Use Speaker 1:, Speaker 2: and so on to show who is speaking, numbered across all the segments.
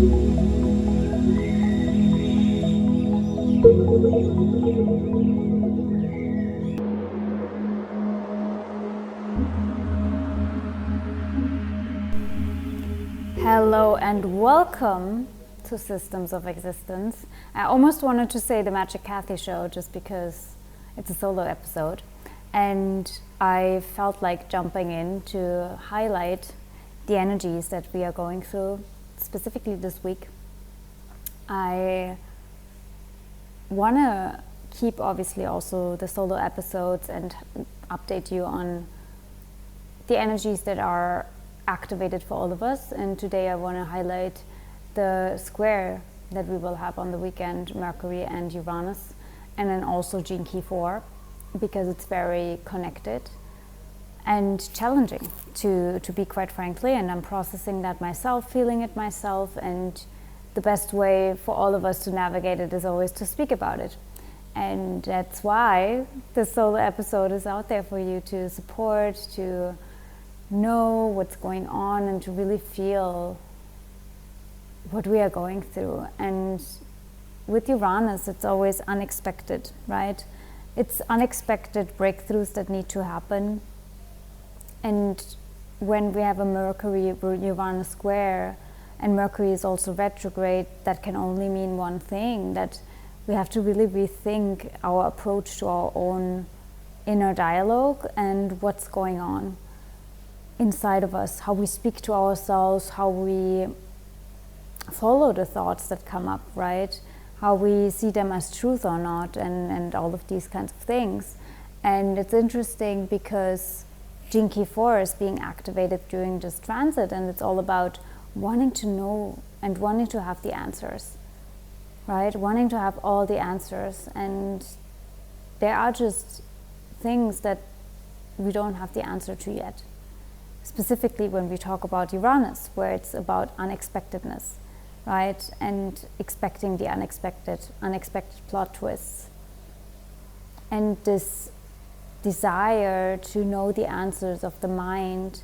Speaker 1: Hello and welcome to Systems of Existence. I almost wanted to say the Magic Kathy Show just because it's a solo episode, and I felt like jumping in to highlight the energies that we are going through specifically this week. I want to keep obviously also the solo episodes and update you on the energies that are activated for all of us, and today I want to highlight the square that we will have on the weekend, Mercury and Uranus, and then also Gene Key 4, because it's very connected and challenging to be quite frankly, and I'm processing that myself, feeling it myself, and the best way for all of us to navigate it is always to speak about it. And that's why the solo episode is out there for you to support, to know what's going on, and to really feel what we are going through. And with Uranus, it's always unexpected, right? It's unexpected breakthroughs that need to happen. And when we have a Mercury-Uranus square, and Mercury is also retrograde, that can only mean one thing, that we have to really rethink our approach to our own inner dialogue and what's going on inside of us, how we speak to ourselves, how we follow the thoughts that come up, right? How we see them as truth or not, and all of these kinds of things. And it's interesting because Gene Key 4 is being activated during this transit, and it's all about wanting to know and wanting to have the answers, right? Wanting to have all the answers. And there are just things that we don't have the answer to yet. Specifically when we talk about Uranus, where it's about unexpectedness, right? And expecting the unexpected plot twists. And this desire to know the answers of the mind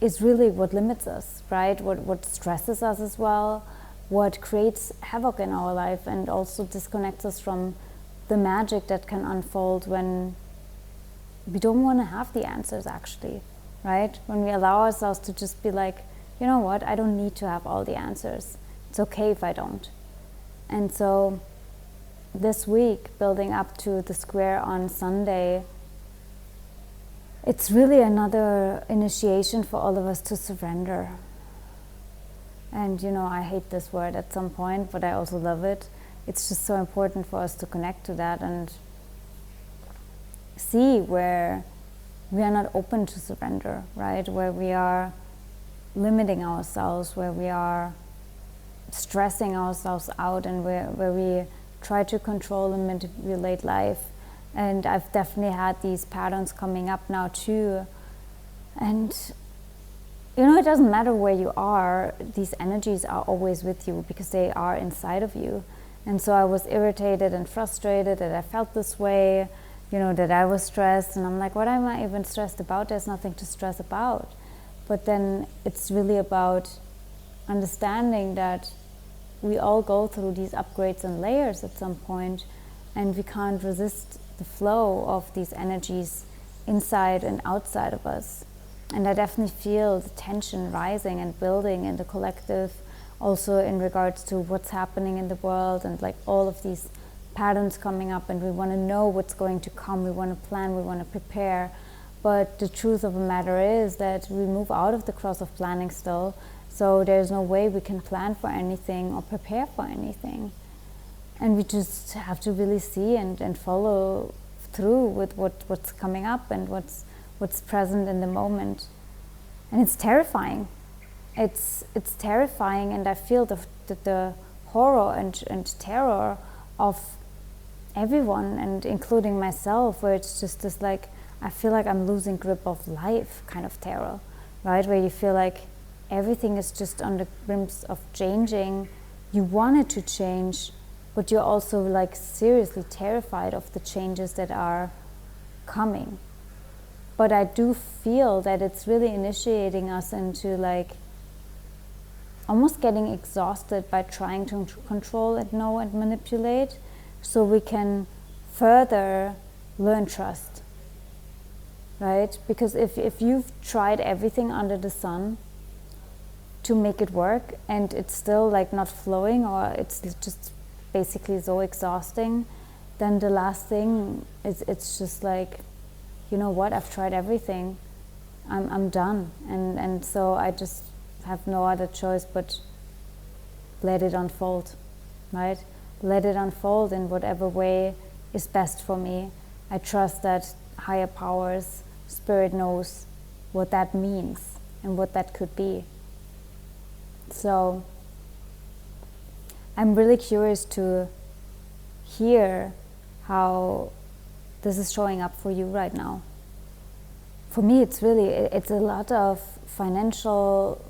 Speaker 1: is really what limits us, right? What stresses us as well, what creates havoc in our life, and also disconnects us from the magic that can unfold when we don't want to have the answers actually. Right? When we allow ourselves to just be like, you know what, I don't need to have all the answers. It's okay if I don't. And so this week, building up to the square on Sunday, it's really another initiation for all of us to surrender. And you know, I hate this word at some point, but I also love it. It's just so important for us to connect to that and see where we are not open to surrender, right? Where we are limiting ourselves, where we are stressing ourselves out, and where we try to control and manipulate life. And I've definitely had these patterns coming up now too. And you know, it doesn't matter where you are, these energies are always with you because they are inside of you. And so I was irritated and frustrated that I felt this way, you know, that I was stressed, and I'm like, what am I even stressed about? There's nothing to stress about. But then it's really about understanding that we all go through these upgrades and layers at some point, and we can't resist the flow of these energies inside and outside of us. And I definitely feel the tension rising and building in the collective, also in regards to what's happening in the world, and like all of these patterns coming up, and we want to know what's going to come, we want to plan, we want to prepare. But the truth of the matter is that we move out of the cross of planning still, so there's no way we can plan for anything or prepare for anything. And we just have to really see and follow through with what's coming up and what's present in the moment. And it's terrifying. It's terrifying, and I feel the horror and terror of everyone, and including myself, where it's just this like, I feel like I'm losing grip of life kind of terror, right? Where you feel like everything is just on the brims of changing. You want it to change, but you're also like seriously terrified of the changes that are coming. But I do feel that it's really initiating us into like almost getting exhausted by trying to control and know and manipulate, so we can further learn trust, right? Because if you've tried everything under the sun to make it work and it's still like not flowing, or it's just basically so exhausting, then the last thing is, it's just like, you know what, I've tried everything, I'm done, and so I just have no other choice but let it unfold, right? Let it unfold in whatever way is best for me. I trust that higher powers, spirit knows what that means and what that could be. So I'm really curious to hear how this is showing up for you right now. For me, it's a lot of financial,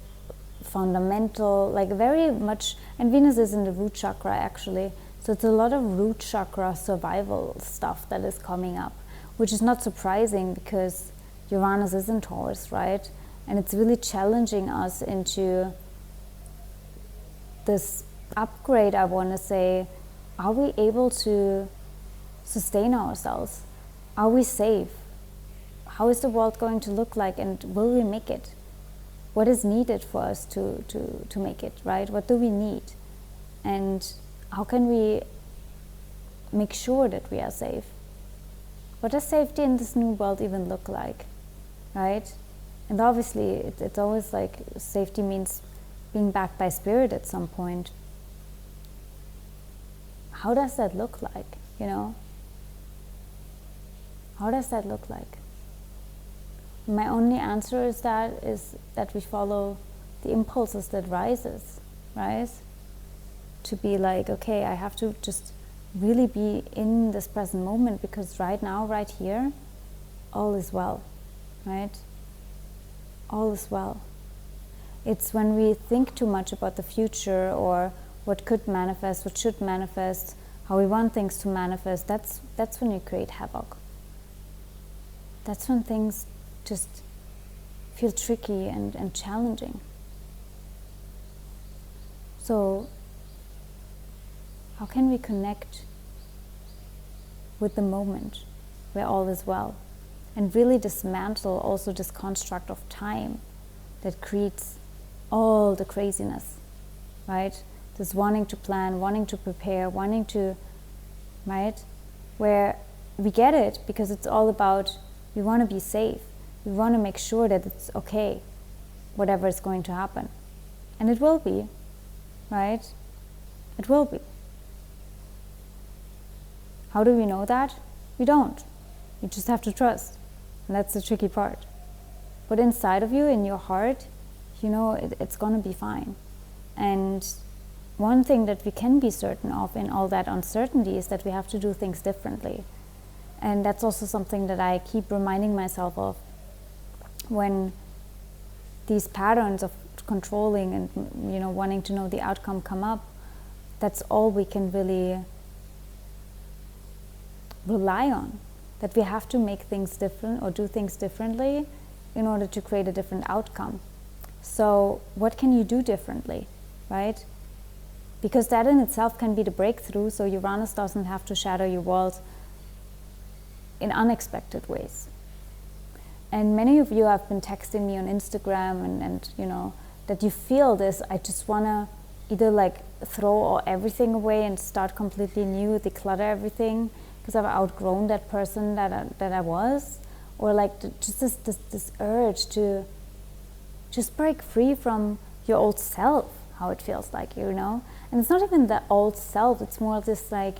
Speaker 1: fundamental, like very much, and Venus is in the root chakra actually, so it's a lot of root chakra survival stuff that is coming up, which is not surprising because Uranus is in Taurus, right? And it's really challenging us into this upgrade, I want to say. Are we able to sustain ourselves? Are we safe? How is the world going to look like, and will we make it? What is needed for us to make it, right? What do we need? And how can we make sure that we are safe? What does safety in this new world even look like, right? And obviously, it's always like safety means being backed by spirit at some point. How does that look like, you know? How does that look like? My only answer is that we follow the impulses that rise. To be like, okay, I have to just really be in this present moment, because right now, right here, all is well, right? All is well. It's when we think too much about the future, or what could manifest, what should manifest, how we want things to manifest, that's when you create havoc. That's when things just feel tricky and challenging. So how can we connect with the moment where all is well, and really dismantle also this construct of time that creates all the craziness, right? This wanting to plan, wanting to prepare, wanting to, right? Where we get it because it's all about, we want to be safe. We want to make sure that it's okay, whatever is going to happen. And it will be, right? It will be. How do we know that? We don't. You just have to trust. And that's the tricky part. But inside of you, in your heart, you know it's going to be fine. And one thing that we can be certain of in all that uncertainty is that we have to do things differently. And that's also something that I keep reminding myself of when these patterns of controlling and, you know, wanting to know the outcome come up. That's all we can really rely on, that we have to make things different or do things differently in order to create a different outcome. So what can you do differently, right? Because that in itself can be the breakthrough, so Uranus doesn't have to shatter your world in unexpected ways. And many of you have been texting me on Instagram and you know, that you feel this, I just want to either like throw everything away and start completely new, declutter everything, because I've outgrown that person that I was, or like just this urge to just break free from your old self, how it feels like, you know? And it's not even the old self, it's more this like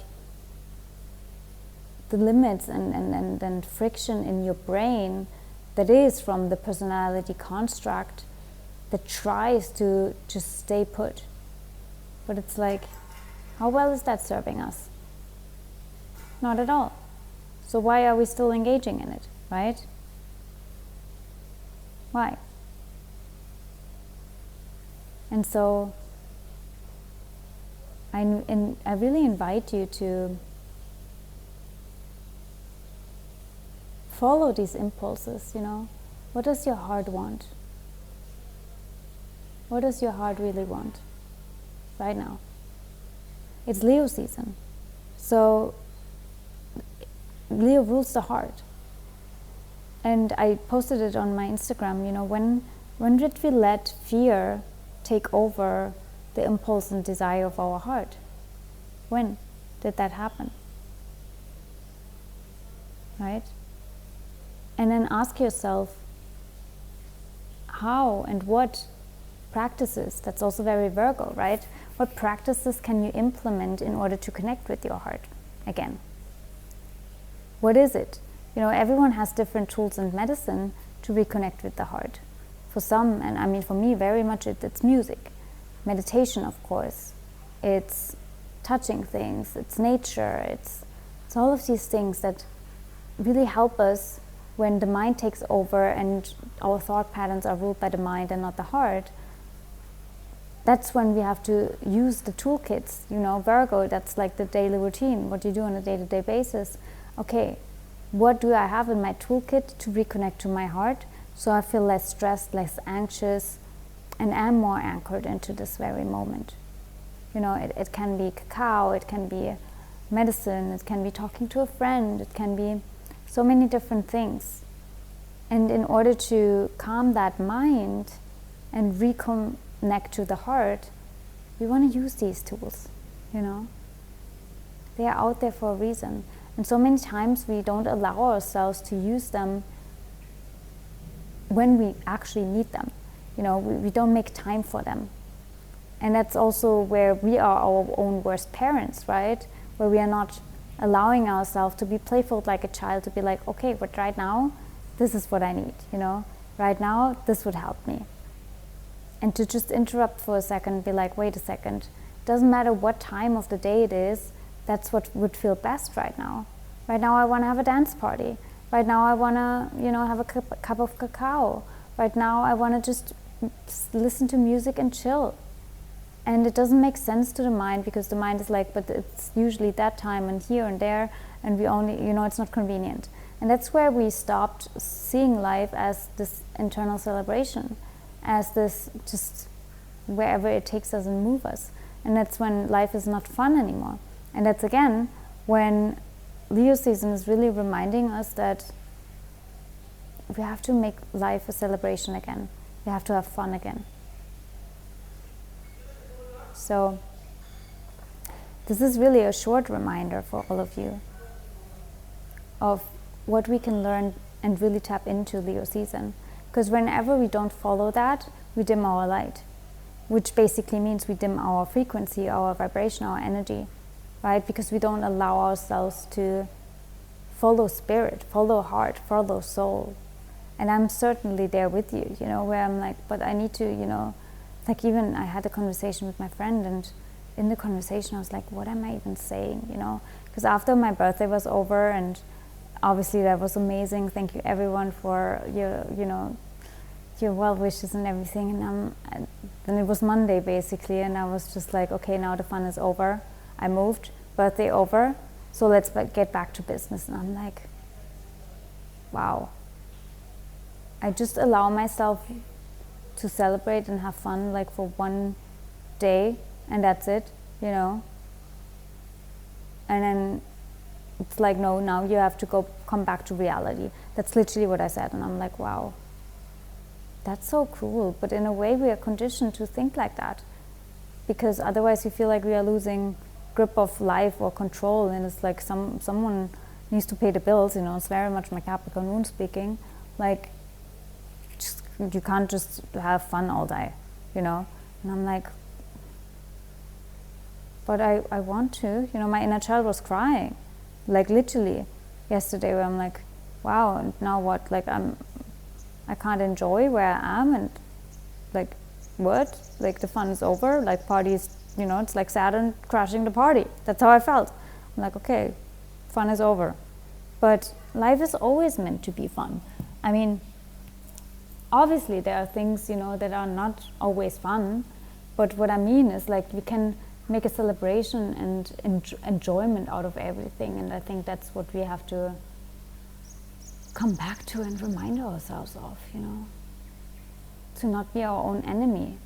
Speaker 1: the limits and friction in your brain that is from the personality construct that tries to just stay put. But it's like, how well is that serving us? Not at all. So why are we still engaging in it, right? Why? And so I really invite you to follow these impulses, you know. What does your heart want? What does your heart really want right now? It's Leo season. So Leo rules the heart. And I posted it on my Instagram, when did we let fear take over the impulse and desire of our heart? When did that happen? Right? And then ask yourself, how and what practices, that's also very Virgo, right? What practices can you implement in order to connect with your heart again? What is it? Everyone has different tools and medicine to reconnect with the heart. For some, and I mean for me very much, it's music, meditation, of course. It's touching things, it's nature, it's all of these things that really help us when the mind takes over and our thought patterns are ruled by the mind and not the heart. That's when we have to use the toolkits. Virgo, that's like the daily routine, what you do on a day-to-day basis. Okay, what do I have in my toolkit to reconnect to my heart so I feel less stressed, less anxious, and am more anchored into this very moment? It can be cacao, it can be medicine, it can be talking to a friend, it can be so many different things. And in order to calm that mind and reconnect to the heart, we want to use these tools, They are out there for a reason. And so many times we don't allow ourselves to use them when we actually need them. We don't make time for them. And that's also where we are our own worst parents, right? Where we are not allowing ourselves to be playful like a child, to be like, okay, but right now, this is what I need, Right now, this would help me. And to just interrupt for a second, be like, wait a second, doesn't matter what time of the day it is, that's what would feel best right now. Right now I want to have a dance party. Right now I want to, have a cup of cacao. Right now I want to just listen to music and chill. And it doesn't make sense to the mind, because the mind is like, but it's usually that time and here and there, and we only, it's not convenient. And that's where we stopped seeing life as this internal celebration, as this just wherever it takes us and move us. And that's when life is not fun anymore. And that's again when Leo season is really reminding us that we have to make life a celebration again. We have to have fun again. So this is really a short reminder for all of you of what we can learn and really tap into Leo season. Because whenever we don't follow that, we dim our light, which basically means we dim our frequency, our vibration, our energy, right? Because we don't allow ourselves to follow spirit, follow heart, follow soul. And I'm certainly there with you, where I'm like, but I need to, like even I had a conversation with my friend, and in the conversation I was like, what am I even saying, Because after my birthday was over, and obviously that was amazing. Thank you everyone for your, your well wishes and everything. And then it was Monday basically, and I was just like, okay, now the fun is over. I moved, birthday over, so let's get back to business. And I'm like, wow. I just allow myself to celebrate and have fun like for one day, and that's it, And then it's like, no, now you have to come back to reality. That's literally what I said, and I'm like, wow, that's so cruel. But in a way we are conditioned to think like that, because otherwise we feel like we are losing grip of life or control, and it's like someone needs to pay the bills, It's very much my Capricorn moon speaking. Like, you can't just have fun all day, And I'm like, but I want to, my inner child was crying, like literally yesterday, where I'm like, wow, and now what? Like I can't enjoy where I am, and like, what? Like the fun is over, like parties, it's like Saturn crashing the party. That's how I felt. I'm like, okay, fun is over. But life is always meant to be fun. I mean, obviously there are things, that are not always fun, but what I mean is like we can make a celebration and enjoyment out of everything, and I think that's what we have to come back to and remind ourselves of, to not be our own enemy,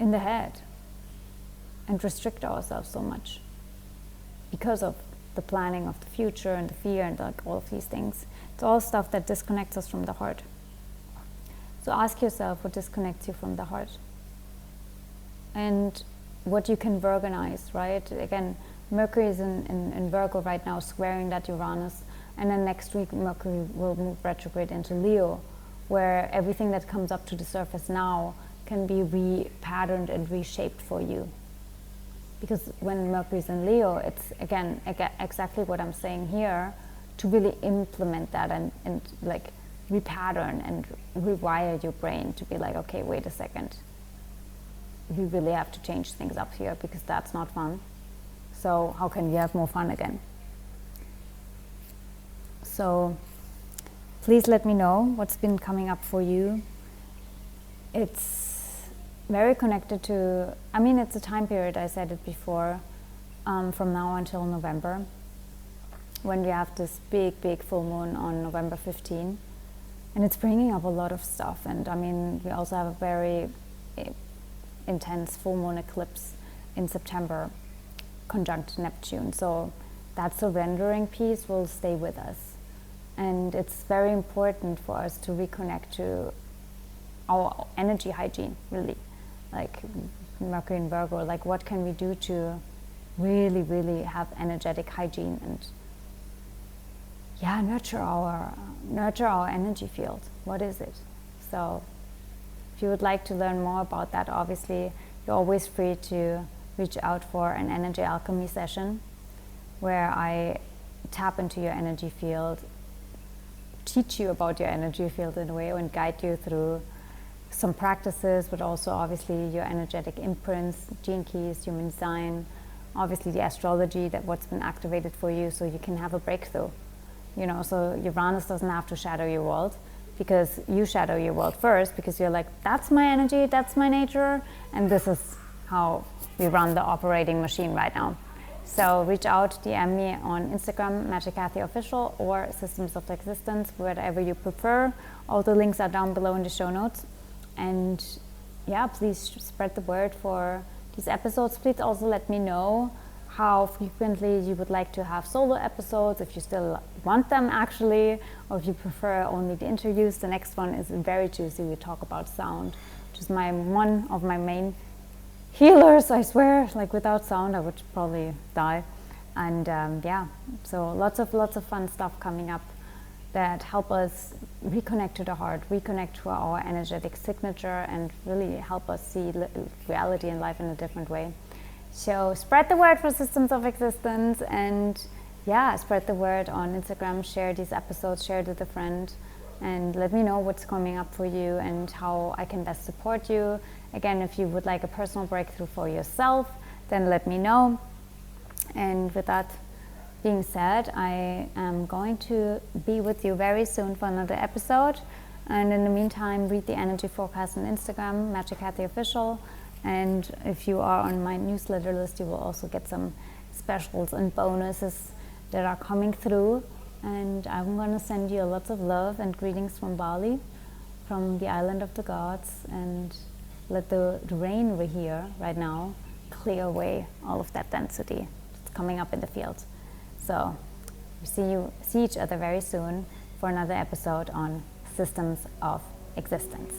Speaker 1: in the head and restrict ourselves so much because of the planning of the future and the fear and like all of these things. It's all stuff that disconnects us from the heart. So ask yourself what disconnects you from the heart and what you can Virgonize, right? Again, Mercury is in Virgo right now, squaring that Uranus, and then next week Mercury will move retrograde into Leo, where everything that comes up to the surface now can be re-patterned and reshaped for you. Because when Mercury is in Leo, it's again exactly what I'm saying here, to really implement that and like repattern and rewire your brain to be like, okay, wait a second, we really have to change things up here because that's not fun. So how can we have more fun again? So please let me know what's been coming up for you. It's very connected to, I mean, it's a time period, I said it before, from now until November, when we have this big full moon on November 15. And it's bringing up a lot of stuff. And I mean, we also have a very intense full moon eclipse in September, conjunct Neptune. So that surrendering piece will stay with us. And it's very important for us to reconnect to our energy hygiene, really. Like Mercury in Virgo, like what can we do to really have energetic hygiene and nurture our energy field. What is it? So if you would like to learn more about that, obviously you're always free to reach out for an energy alchemy session where I tap into your energy field, teach you about your energy field in a way, and guide you through some practices, but also obviously your energetic imprints, gene keys, human design, obviously the astrology, that what's been activated for you, so you can have a breakthrough. You know, so Uranus doesn't have to shadow your world, because you shadow your world first, because you're like, that's my energy, that's my nature, and this is how we run the operating machine right now. So reach out, DM me on Instagram, MagicKathyOfficial, or Systems of Existence, whatever you prefer. All the links are down below in the show notes. And yeah, please spread the word for these episodes. Please also let me know how frequently you would like to have solo episodes, if you still want them actually, or if you prefer only the interviews. The next one is very juicy. We talk about sound, which is one of my main healers, I swear. Like without sound I would probably die. And so lots of fun stuff coming up that help us reconnect to the heart, reconnect to our energetic signature, and really help us see reality and life in a different way. So spread the word for Systems of Existence, and spread the word on Instagram. Share these episodes, share it with a friend, and let me know what's coming up for you and how I can best support you. Again, if you would like a personal breakthrough for yourself, then let me know. And with that being said, I am going to be with you very soon for another episode. And in the meantime, read the energy forecast on Instagram, MagicKathyOfficial. And if you are on my newsletter list, you will also get some specials and bonuses that are coming through. And I'm going to send you lots of love and greetings from Bali, from the island of the gods, and let the rain we're here right now clear away all of that density that's coming up in the field. So we see each other very soon for another episode on Systems of Existence.